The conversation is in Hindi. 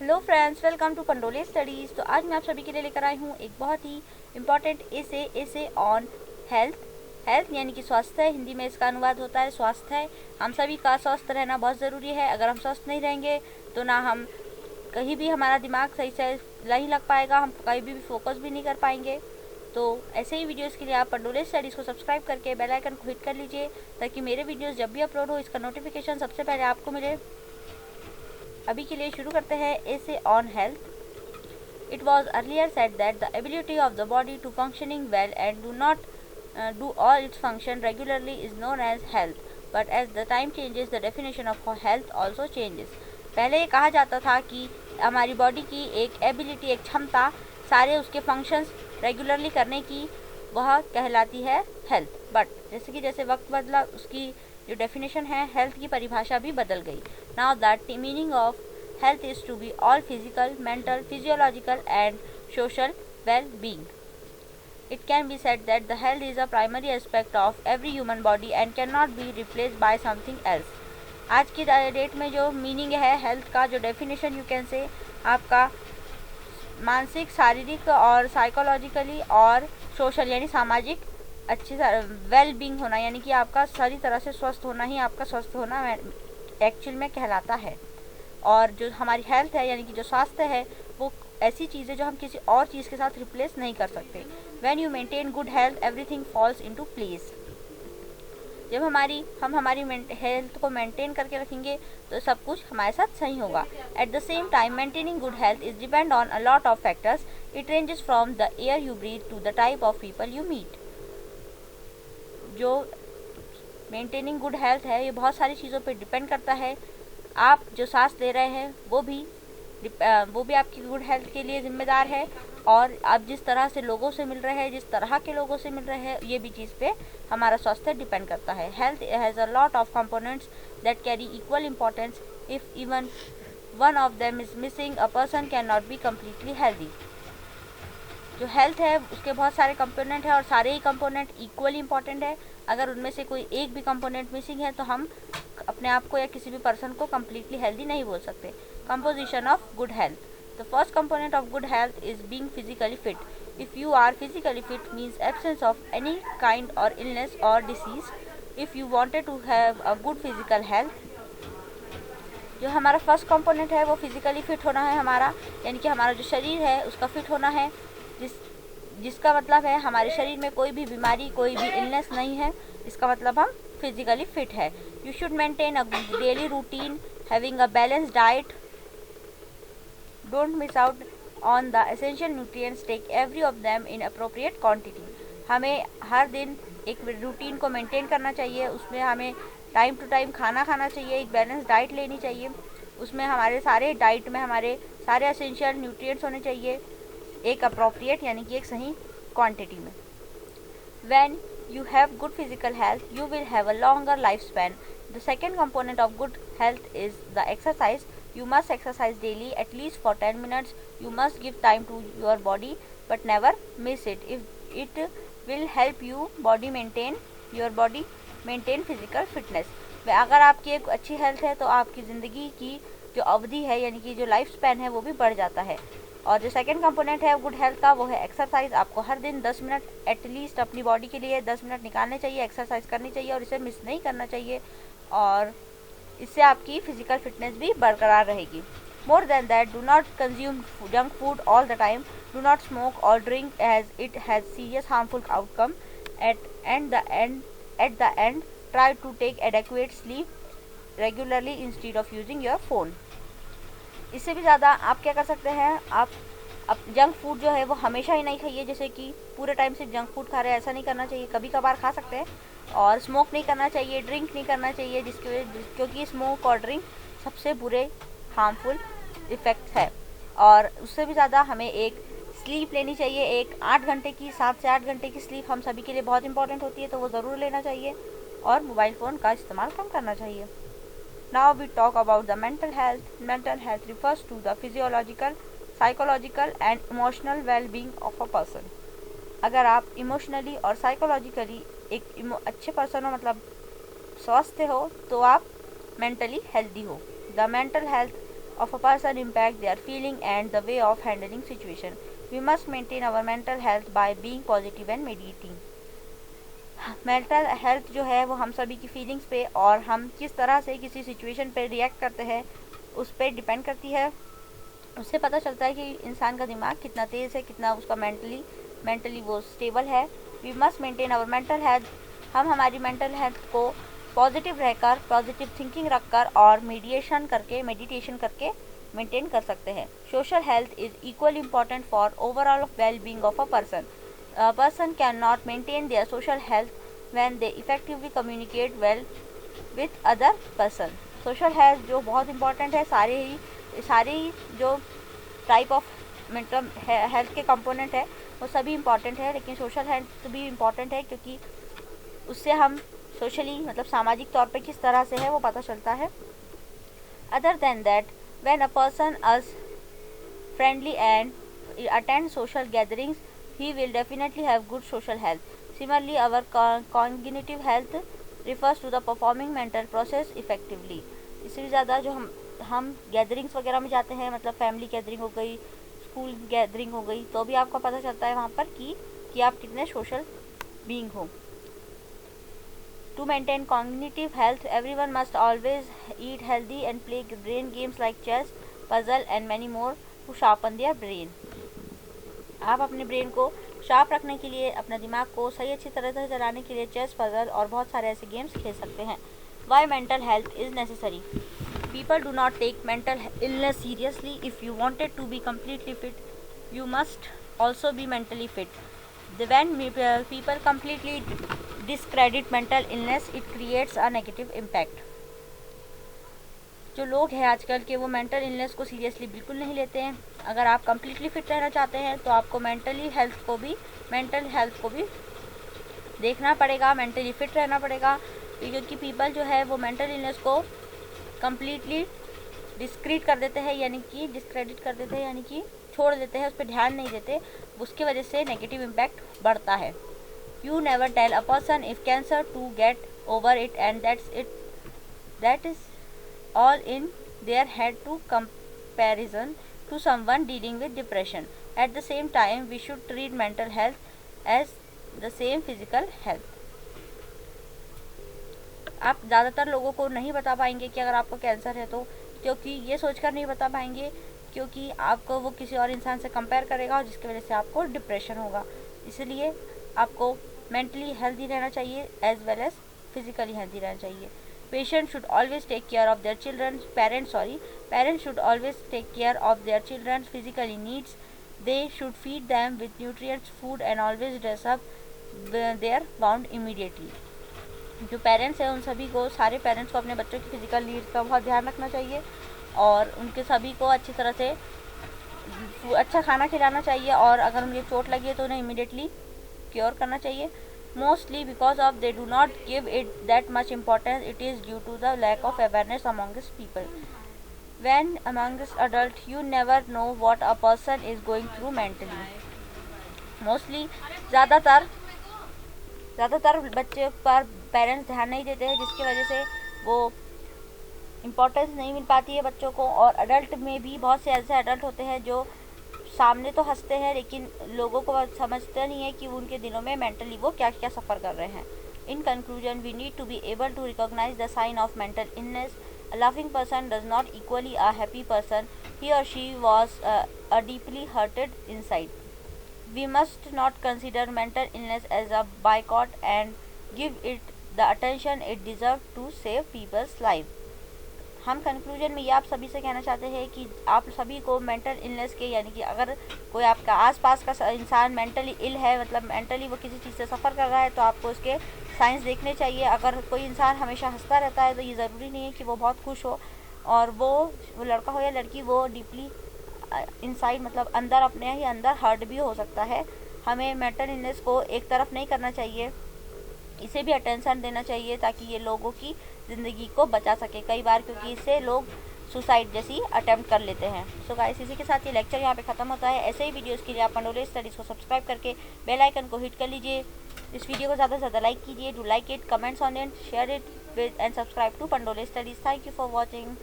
Hello friends, welcome to Pandole studies. तो आज मैं आप सभी के लिए लेकर आई हूँ एक बहुत ही important essay on health. Health यानी कि स्वास्थ्य, हिंदी में इसका अनुवाद होता है स्वास्थ्य। हम सभी का स्वस्थ रहना बहुत ज़रूरी है। अगर हम स्वस्थ नहीं रहेंगे तो ना हम कहीं भी हमारा दिमाग सही से नहीं लग पाएगा, हम कहीं भी फोकस भी नहीं कर पाएंगे। तो ऐसे ही वीडियोस के लिए आप पंडोले स्टडीज़ को सब्सक्राइब करके बेल आइकन को हिट कर लीजिए, ताकि मेरे वीडियोस जब भी अपलोड हो इसका नोटिफिकेशन सबसे पहले आपको मिले। अभी के लिए शुरू करते हैं essay on health. It was earlier said that the ability of the body to functioning well and do not do all its function regularly is known as health, but as the time changes the definition of health also changes। पहले ये कहा जाता था कि हमारी बॉडी की एक एबिलिटी, एक क्षमता सारे उसके फंक्शंस रेगुलरली करने की, वह कहलाती है हेल्थ। बट जैसे कि जैसे वक्त बदला उसकी जो डेफिनेशन है, हेल्थ की परिभाषा भी बदल गई। Now that meaning of health is to be all physical, mental, physiological and social well being. It can be said that the health is a primary aspect of every human body and cannot be replaced by something else। आज की डेट में जो मीनिंग है हेल्थ का, जो डेफिनेशन यू कैन से, आपका मानसिक, शारीरिक और साइकोलॉजिकली और सोशल यानी सामाजिक अच्छी वेल बीइंग होना, यानी कि आपका सारी तरह से स्वस्थ होना ही आपका स्वस्थ होना एक्चुअल में कहलाता है। और जो हमारी हेल्थ है यानी कि जो स्वास्थ्य है, वो ऐसी चीज़ है जो हम किसी और चीज़ के साथ रिप्लेस नहीं कर सकते। When you maintain good health, everything falls into place। जब हम हमारी हेल्थ को मेंटेन करके रखेंगे तो सब कुछ हमारे साथ सही होगा। At the same time maintaining good health is depend on a lot of factors. It ranges from the air you breathe to the type of people you meet. जो मेंटेनिंग गुड हेल्थ है, ये बहुत सारी चीज़ों पर डिपेंड करता है। आप जो सांस ले रहे हैं वो भी आपकी गुड हेल्थ के लिए जिम्मेदार है, और आप जिस तरह से लोगों से मिल रहे हैं, जिस तरह के लोगों से मिल रहे हैं, ये भी चीज़ पे हमारा स्वास्थ्य डिपेंड करता है। Health has a lot of components that carry equal importance. If even one of them is missing, a person can not be completely healthy. जो हेल्थ है उसके बहुत सारे कंपोनेंट हैं और सारे ही कंपोनेंट इक्वली इम्पॉर्टेंट है। अगर उनमें से कोई एक भी कंपोनेंट मिसिंग है तो हम अपने आप को या किसी भी पर्सन को कम्प्लीटली हेल्दी नहीं बोल सकते। Composition of good health. The first component of good health is being physically fit। If you are physically fit means absence of any kind or illness or disease। If you wanted to have a good physical health, जो हमारा फर्स्ट कंपोनेंट है वो फिजिकली फिट होना है हमारा, यानी कि हमारा जो शरीर है उसका फिट होना है, जिसका मतलब है हमारे शरीर में कोई भी बीमारी, कोई भी इलनेस नहीं है। इसका मतलब हम फिजिकली फिट है। You should maintain a daily routine, having a balance diet. Don't miss out on the essential nutrients, take every of them in appropriate quantity। हमें हर दिन एक रूटीन को मेंटेन करना चाहिए, उसमें हमें टाइम टू टाइम खाना खाना चाहिए, एक बैलेंस डाइट लेनी चाहिए। उसमें हमारे सारे डाइट में हमारे सारे एसेंशियल न्यूट्रिएंट्स होने चाहिए, एक अप्रोप्रिएट यानी कि एक सही क्वांटिटी में। When you have good physical health, you will have a longer lifespan। The second component of good health is the exercise। You must exercise daily, at least for 10 minutes। You must give time to your body, but never miss it। If it will help you your body maintain physical fitness। अगर आपकी एक अच्छी हेल्थ है तो आपकी ज़िंदगी की जो अवधि है यानी कि जो लाइफ स्पैन है वो भी बढ़ जाता है। और जो सेकंड कंपोनेंट है गुड हेल्थ का वो है एक्सरसाइज। आपको हर दिन 10 मिनट एटलीस्ट अपनी बॉडी के लिए 10 मिनट निकालने चाहिए, एक्सरसाइज करनी चाहिए और इसे मिस नहीं करना चाहिए, और इससे आपकी फिजिकल फिटनेस भी बरकरार रहेगी। More than that, do not consume junk food all the time. Do not smoke और drink as it has serious harmful outcome. At the end try to take adequate sleep regularly instead of using your phone. इससे भी ज़्यादा आप क्या कर सकते हैं, आप जंक फूड जो है वो हमेशा ही नहीं खाइए, जैसे कि पूरे टाइम से जंक फूड खा रहे हैं, ऐसा नहीं करना चाहिए, कभी कभार खा सकते हैं। और स्मोक नहीं करना चाहिए, ड्रिंक नहीं करना चाहिए, क्योंकि स्मोक और ड्रिंक सबसे बुरे हार्मफुल इफ़ेक्ट है। और उससे भी ज़्यादा हमें एक स्लीप लेनी चाहिए, एक 8 घंटे की, 7 से 8 घंटे की स्लीप हम सभी के लिए बहुत इंपॉर्टेंट होती है, तो वो ज़रूर लेना चाहिए। और मोबाइल फ़ोन का इस्तेमाल कम करना चाहिए। Now we talk about the mental health। Mental health refers to the physiological, psychological and emotional well-being of a person। अगर आप इमोशनली और साइकोलॉजिकली एक अच्छे पर्सन हो, मतलब स्वस्थ हो, तो आप मेंटली हेल्दी हो। The mental health of a person impact their feeling and the way of handling situation. We must maintain our mental health by being positive and meditating. Mental health जो है वो हम सभी की फीलिंग्स पे और हम किस तरह से किसी सिचुएशन पे रिएक्ट करते हैं उस पर डिपेंड करती है। उससे पता चलता है कि इंसान का दिमाग कितना तेज़ है, कितना उसका मेंटली वो स्टेबल है। We must maintain our mental health. हम हमारी मेंटल हेल्थ को पॉजिटिव रहकर, पॉजिटिव थिंकिंग रखकर और मेडिटेशन करके मेंटेन कर सकते हैं। Social health is equally important for overall well being of a person. A person cannot maintain their social health when they effectively communicate well with other person. Social health जो बहुत important है, सारे ही जो टाइप ऑफ मेंटल हेल्थ के कंपोनेंट है वो सभी इम्पॉर्टेंट है, लेकिन सोशल हेल्थ भी इम्पॉर्टेंट है क्योंकि उससे हम सोशली मतलब सामाजिक तौर पे किस तरह से है वो पता चलता है। Other than that when a person is friendly and attend social gatherings he will definitely have good social health. Similarly, our cognitive health refers to the performing mental process effectively. इससे भी ज़्यादा जो हम गैदरिंग्स वगैरह में जाते हैं, मतलब फैमिली गैदरिंग हो गई, स्कूल गैदरिंग हो गई, तो भी आपको पता चलता है वहाँ पर कि आप कितने सोशल बीइंग हो। To maintain cognitive health, everyone must always eat healthy and play brain games like chess, puzzle and many more to sharpen their brain. आप अपने ब्रेन को शार्प रखने के लिए, अपने दिमाग को सही अच्छी तरह से चलाने के लिए चेस, पजल और बहुत सारे ऐसे गेम्स खेल सकते हैं। Why mental health is necessary. People do not take mental illness seriously. If you wanted to be completely fit you must also be mentally fit. When people completely discredit mental illness it creates a negative impact. जो लोग हैं आजकल के वो मेंटल इलनेस को सीरियसली बिल्कुल नहीं लेते हैं। अगर आप कम्प्लीटली फिट रहना चाहते हैं तो आपको मेंटल हेल्थ को भी देखना पड़ेगा, मेंटली फिट रहना पड़ेगा, क्योंकि पीपल जो है वो मेंटल इलनेस को कम्प्लीटली डिस्क्रेडिट कर देते हैं, यानी कि छोड़ देते हैं, उस पर ध्यान नहीं देते। उसकी वजह से नेगेटिव इम्पैक्ट बढ़ता है। You never tell a person if cancer to get over it and that is all in their head to comparison to someone dealing with depression. At the same time, we should treat mental health as the same physical health. आप ज़्यादातर लोगों को नहीं बता पाएंगे कि अगर आपको कैंसर है तो, क्योंकि ये सोचकर नहीं बता पाएंगे क्योंकि आपको वो किसी और इंसान से कंपेयर करेगा और जिसकी वजह से आपको डिप्रेशन होगा। इसलिए आपको मेंटली हेल्दी रहना चाहिए as well as physically healthy रहना चाहिए। Parents should always take care of their children's physical needs. They should feed them with nutritious food and always dress up their wound immediately. जो पेरेंट्स हैं उन सभी को, सारे पेरेंट्स को अपने बच्चों की फिजिकल नीड्स का बहुत ध्यान रखना चाहिए और उनके सभी को अच्छी तरह से अच्छा खाना खिलाना चाहिए और अगर उन्हें चोट लगी है तो उन्हें इमीडिएटली क्योर करना चाहिए। Mostly because of they do not give it that much importance, it is due to the lack of awareness amongst people. When amongst adults, you never know what a person is going through mentally. Mostly ज़्यादातर बच्चे पर पेरेंट्स ध्यान नहीं देते हैं, जिसकी वजह से वो इम्पोर्टेंस नहीं मिल पाती है बच्चों को। और अडल्ट में भी बहुत से ऐसे अडल्ट होते हैं जो सामने तो हंसते हैं लेकिन लोगों को समझते नहीं है कि उनके दिलों में मेंटली वो क्या क्या सफ़र कर रहे हैं। In conclusion, we need to be able to recognize the sign of mental illness. A laughing person does not equally a happy person, he or she was a deeply hurted inside. We must not consider mental illness as a boycott and give it the attention it deserve to save people's life. हम कंक्लूजन में ये आप सभी से कहना चाहते हैं कि आप सभी को मेंटल इलनेस के, यानी कि अगर कोई आपका आसपास का इंसान मेंटली इल है, मतलब मेंटली वो किसी चीज़ से सफ़र कर रहा है, तो आपको उसके साइंस देखने चाहिए। अगर कोई इंसान हमेशा हंसता रहता है तो ये ज़रूरी नहीं है कि वो बहुत खुश हो, और वो लड़का हो या लड़की वो डीपली इनसाइड मतलब अंदर अपने ही अंदर हर्ट भी हो सकता है। हमें मेंटल इलनेस को एक तरफ नहीं करना चाहिए, इसे भी अटेंशन देना चाहिए ताकि ये लोगों की ज़िंदगी को बचा सके कई बार, क्योंकि इससे लोग सुसाइड जैसी अटेम्प्ट कर लेते हैं। सो गाइस, इसी के साथ ये लेक्चर यहाँ पे ख़त्म होता है। ऐसे ही वीडियोस के लिए आप पंडोले स्टडीज़ को सब्सक्राइब करके बेल आइकन को हिट कर लीजिए। इस वीडियो को ज़्यादा से ज़्यादा लाइक कीजिए। Do like it, comments on it, share it with and subscribe to Pandole studies. Thank you for watching.